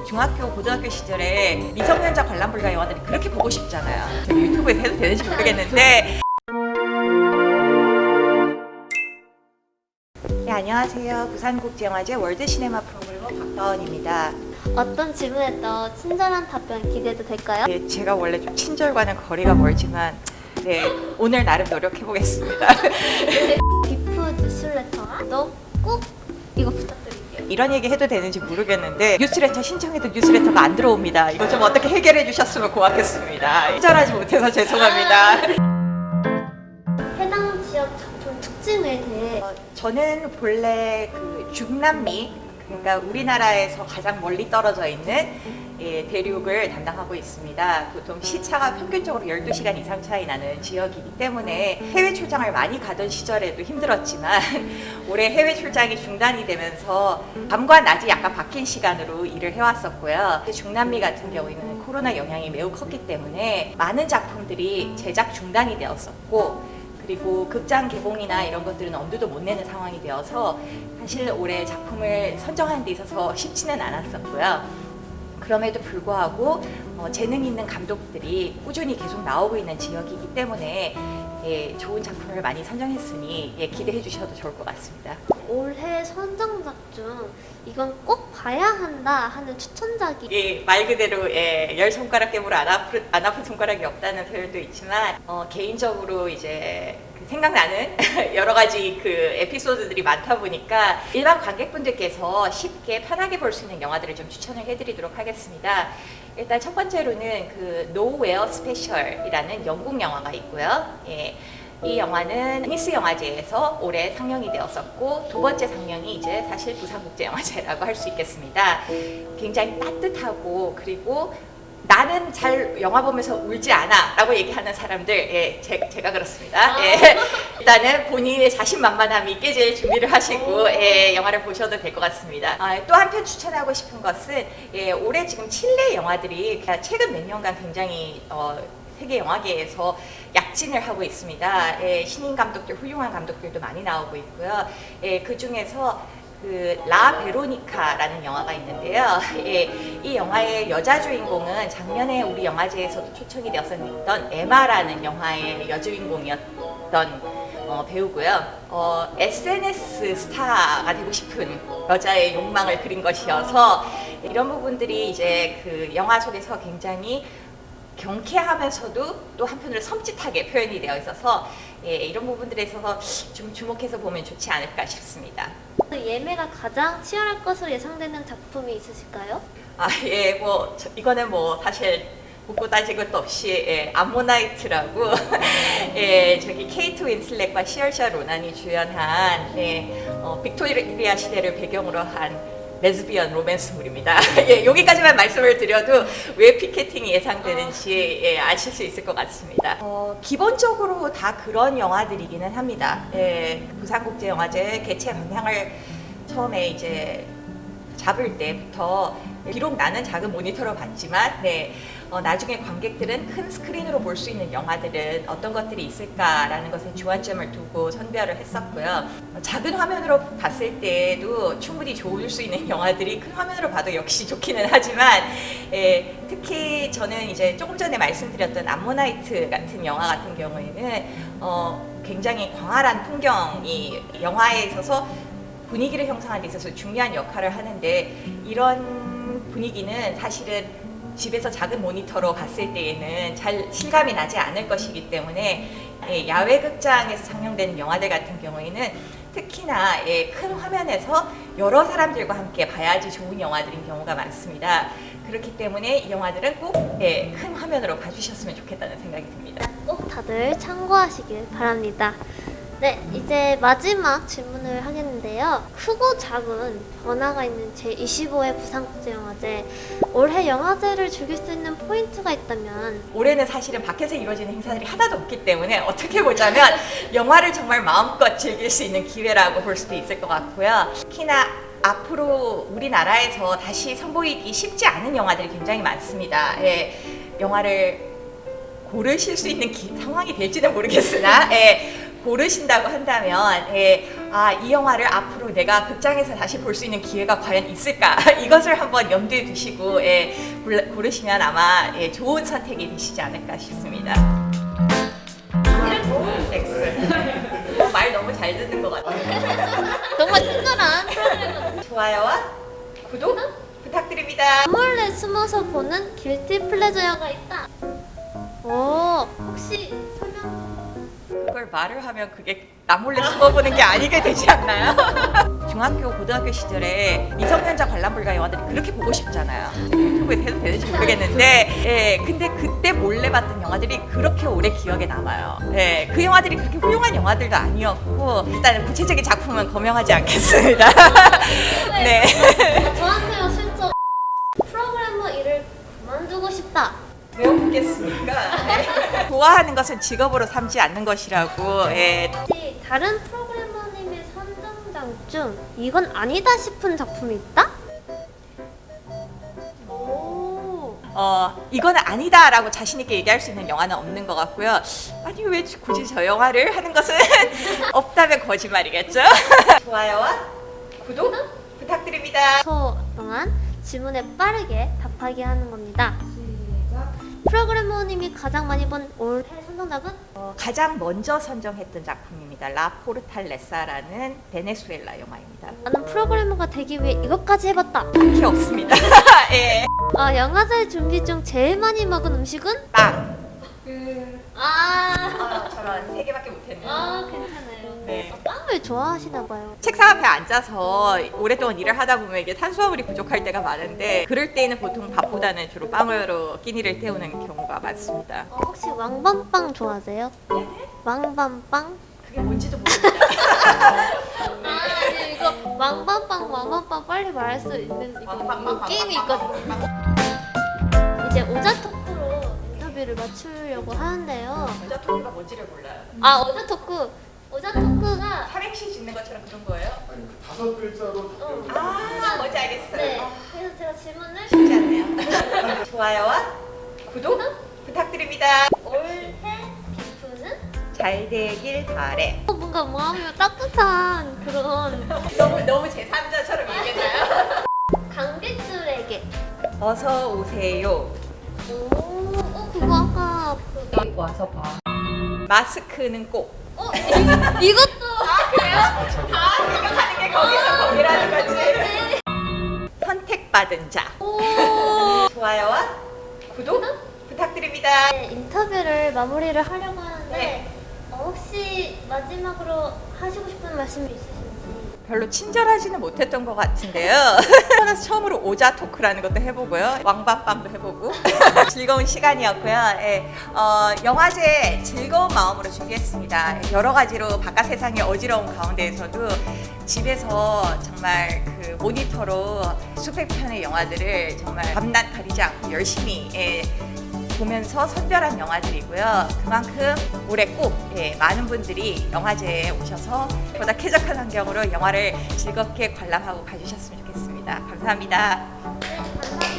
중학교, 고등학교 시절에 미성년자 관람 불가 영화들이 그렇게 보고 싶잖아요. 저기 유튜브에서 해도 되는지 모르겠는데. 네, 안녕하세요. 부산국제영화제 월드시네마 프로그래머 박다원입니다. 어떤 질문에 더 친절한 답변 기대도 될까요? 네, 제가 원래 좀 친절과는 거리가 멀지만 네, 오늘 나름 노력해보겠습니다. 비프 뉴스레터도 꼭 이거 부탁드릴게요. 이런 얘기 해도 되는지 모르겠는데 뉴스레터 신청해도 뉴스레터가 안 들어옵니다. 이거 좀 어떻게 해결해 주셨으면 고맙겠습니다. 친절하지 못해서 죄송합니다. 해당 지역 작품 특징에 대해 저는 본래 그 중남미, 그러니까 우리나라에서 가장 멀리 떨어져 있는 대륙을 담당하고 있습니다. 보통 시차가 평균적으로 12시간 이상 차이 나는 지역이기 때문에 해외 출장을 많이 가던 시절에도 힘들었지만 올해 해외 출장이 중단이 되면서 밤과 낮이 약간 바뀐 시간으로 일을 해왔었고요. 중남미 같은 경우에는 코로나 영향이 매우 컸기 때문에 많은 작품들이 제작 중단이 되었었고, 그리고 극장 개봉이나 이런 것들은 엄두도 못 내는 상황이 되어서 사실 올해 작품을 선정하는 데 있어서 쉽지는 않았었고요. 그럼에도 불구하고 재능 있는 감독들이 꾸준히 계속 나오고 있는 지역이기 때문에 좋은 작품을 많이 선정했으니 기대해 주셔도 좋을 것 같습니다. 올해 선정작 중 이건 꼭 봐야 한다 하는 추천작이 말 그대로 열 손가락 깨물어 안 아픈 손가락이 없다는 표현도 있지만 개인적으로 이제 생각나는 여러 가지 그 에피소드들이 많다 보니까 일반 관객분들께서 쉽게 편하게 볼 수 있는 영화들을 좀 추천을 해드리도록 하겠습니다. 일단 첫 번째로는 그 Nowhere Special이라는 영국 영화가 있고요. 이 영화는 니스 영화제에서 올해 상영이 되었었고, 두 번째 상영이 이제 사실 부산국제영화제라고 할 수 있겠습니다. 굉장히 따뜻하고, 그리고 나는 잘 영화 보면서 울지 않아 라고 얘기하는 사람들, 제가 그렇습니다. 일단은 본인의 자신만만함이 깨질 준비를 하시고 영화를 보셔도 될 것 같습니다. 또 한편 추천하고 싶은 것은 올해 지금 칠레 영화들이 최근 몇 년간 굉장히 세계 영화계에서 약진을 하고 있습니다. 신인 감독들, 훌륭한 감독들도 많이 나오고 있고요. 그 중에서 그 라 베로니카라는 영화가 있는데요. 이 영화의 여자 주인공은 작년에 우리 영화제에서도 초청이 되었던 에마라는 영화의 여주인공이었던 배우고요. SNS 스타가 되고 싶은 여자의 욕망을 그린 것이어서 이런 부분들이 이제 그 영화 속에서 굉장히 경쾌하면서도 또 한편으로 섬찟하게 표현이 되어 있어서 이런 부분들에 있어서 좀 주목해서 보면 좋지 않을까 싶습니다. 예매가 가장 치열할 것으로 예상되는 작품이 있으실까요? 이거는 사실 묻고 따질 것도 없이 암모나이트라고 저기 케이트 윈슬렛과 시얼샤 로난이 주연한 빅토리아 시대를 배경으로 한 레즈비언 로맨스물입니다. 여기까지만 말씀을 드려도 왜 피켓팅이 예상되는지 아실 수 있을 것 같습니다. 기본적으로 다 그런 영화들이기는 합니다. 부산국제영화제 개최 방향을 처음에 이제 잡을 때부터 비록 나는 작은 모니터로 봤지만 나중에 관객들은 큰 스크린으로 볼 수 있는 영화들은 어떤 것들이 있을까라는 것에 주안점을 두고 선별을 했었고요. 작은 화면으로 봤을 때도 충분히 좋을 수 있는 영화들이 큰 화면으로 봐도 역시 좋기는 하지만 특히 저는 이제 조금 전에 말씀드렸던 암모나이트 같은 영화 같은 경우에는 굉장히 광활한 풍경이 영화에 있어서 분위기를 형성하는 데 있어서 중요한 역할을 하는데, 이런 분위기는 사실은 집에서 작은 모니터로 봤을 때에는 잘 실감이 나지 않을 것이기 때문에 야외 극장에서 상영되는 영화들 같은 경우에는 특히나 큰 화면에서 여러 사람들과 함께 봐야지 좋은 영화들인 경우가 많습니다. 그렇기 때문에 이 영화들은 꼭 큰 화면으로 봐주셨으면 좋겠다는 생각이 듭니다. 꼭 다들 참고하시길 바랍니다. 네, 이제 마지막 질문을 하겠는데요. 크고 작은 변화가 있는 제25회 부산국제영화제, 올해 영화제를 즐길 수 있는 포인트가 있다면? 올해는 사실은 밖에서 이루어지는 행사들이 하나도 없기 때문에 어떻게 보자면 영화를 정말 마음껏 즐길 수 있는 기회라고 볼 수도 있을 것 같고요. 특히나 앞으로 우리나라에서 다시 선보이기 쉽지 않은 영화들이 굉장히 많습니다. 영화를 고르실 수 있는 상황이 될지는 모르겠으나 고르신다고 한다면 아, 이 영화를 앞으로 내가 극장에서 다시 볼 수 있는 기회가 과연 있을까? 이것을 한번 염두에 두시고 고르시면 아마 좋은 선택이 되시지 않을까 싶습니다. 말 너무 잘 듣는 것 같아요. 정말 친절한 프로그램은 좋아요와 구독 부탁드립니다. 몰래 숨어서 보는 길티 플레저 영화가 있다. 오, 혹시 설명? 그걸 말을 하면 그게 나 몰래 숨어보는 게 아니게 되지 않나요? 중학교, 고등학교 시절에 미성년자 관람 불가 영화들이 그렇게 보고 싶잖아요. 유튜브에 해도 되는지 모르겠는데, 근데 그때 몰래 봤던 영화들이 그렇게 오래 기억에 남아요. 그 영화들이 그렇게 훌륭한 영화들도 아니었고, 일단은 구체적인 작품은 거명하지 않겠습니다. 네. 저한테요 슬쩍 프로그래머 일을 그만두고 싶다. 왜 없겠습니까? 좋아하는 것은 직업으로 삼지 않는 것이라고. 혹시 다른 프로그래머님의 선정작 중 이건 아니다 싶은 작품이 있다? 오. 이거는 아니다라고 자신 있게 얘기할 수 있는 영화는 없는 것 같고요. 아니 왜 굳이 저 영화를 하는 것은 없다면 거짓말이겠죠? 좋아요와 구독 부탁드립니다. 초 동안 질문에 빠르게 답하기 하는 겁니다. 프로그래머님이 가장 많이 본 올해 선정작은? 가장 먼저 선정했던 작품입니다. 라 포르탈레사라는 베네수엘라 영화입니다. 나는 프로그래머가 되기 위해 이것까지 해봤다. 딱히 없습니다. 예. 영화제 준비 중 제일 많이 먹은 음식은? 빵. 저런 세 개밖에 못했네요. 괜찮아요. 네. 빵을 좋아하시나 봐요. 책상 앞에 앉아서 오랫동안 일을 하다 보면 이게 탄수화물이 부족할 때가 많은데 그럴 때에는 보통 밥보다는 주로 빵으로 끼니를 때우는 경우가 많습니다. 혹시 왕밤빵 좋아하세요? 네? 왕밤빵? 그게 뭔지도 모릅니다. 아니 이거 왕밤빵 빨리 말할 수 있는 게임이 있거든요. 이제 오자 토크로 인터뷰를 맞추려고 하는데요. 여자 토크가 뭔지를 몰라요. 오자 토크가 삼행시 짓는 것처럼 그런 거예요? 아니 그 5글자로 답변을 뭔지 알겠어요. 네. 그래서 제가 질문을 쉽지 않네요. 좋아요와 구독 부탁드립니다. 올해 비프는? 잘 되길 바래. 뭔가 마음이 따뜻한 그런 너무 제3자처럼 얘기했나요? 관객들에게 어서 오세요. 그거 아까 와서 봐. 마스크는 꼭. 이것도 그래요? 다 생각하는 게 거기서 거기라는 거지. 선택받은 자. 좋아요와 구독 부탁드립니다. 네, 인터뷰를 마무리를 하려고 하는데 네. 혹시 마지막으로 하시고 싶은 말씀이 있으신지? 별로 친절하지는 못했던 것 같은데요. 태어나서 처음으로 오자 토크라는 것도 해보고요. 왕밥빵도 해보고 즐거운 시간이었고요. 영화제 즐거운 마음으로 준비했습니다. 여러 가지로 바깥 세상의 어지러운 가운데에서도 집에서 정말 그 모니터로 수백 편의 영화들을 정말 밤낮 가리지 않고 열심히 보면서 선별한 영화들이고요. 그만큼 올해 꼭 많은 분들이 영화제에 오셔서 보다 쾌적한 환경으로 영화를 즐겁게 관람하고 가주셨으면 좋겠습니다. 감사합니다. 네, 감사합니다.